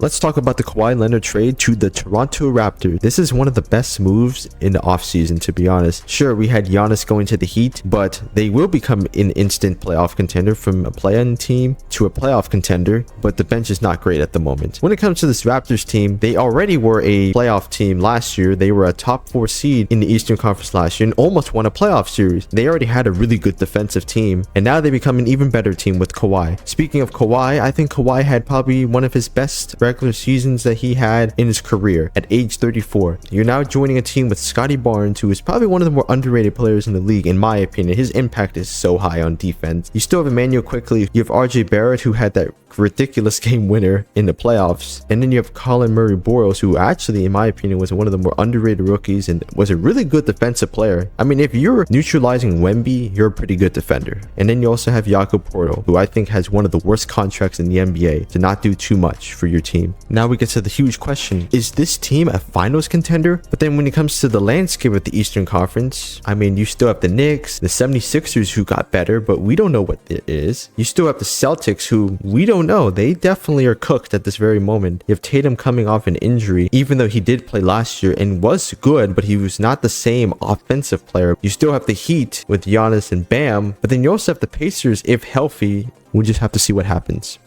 Let's talk about the Kawhi Leonard trade to the Toronto Raptors. This is one of the best moves in the offseason, to be honest. Sure, we had Giannis going to the Heat, but they will become an instant playoff contender from a play-in team to a playoff contender, but the bench is not great at the moment. When it comes to this Raptors team, they already were a playoff team last year. They were a top 4 seed in the Eastern Conference last year and almost won a playoff series. They already had a really good defensive team, and now they become an even better team with Kawhi. Speaking of Kawhi, I think Kawhi had probably one of his best regular seasons that he had in his career at age 34. You're now joining a team with Scottie Barnes, who is probably one of the more underrated players in the league, in my opinion. His impact is so high on defense. You still have Emmanuel Quickly. You have RJ Barrett, who had that ridiculous game winner in the playoffs, and then you have Colin Murray-Boyles, who actually, in my opinion, was one of the more underrated rookies and was a really good defensive player. I mean, if you're neutralizing Wemby, you're a pretty good defender. And then you also have Jakob Poeltl, who I think has one of the worst contracts in the NBA to not do too much for your team. Now we get to the huge question: is this team a finals contender? But then when it comes to the landscape of the Eastern Conference, I mean, you still have the Knicks, the 76ers, who got better, but we don't know what it is. You still have the Celtics, who we don't know. They definitely are cooked at this very moment. You have Tatum coming off an injury, even though he did play last year and was good, but he was not the same offensive player. You still have the Heat with Giannis and Bam, but then you also have the Pacers, if healthy. We'll just have to see what happens.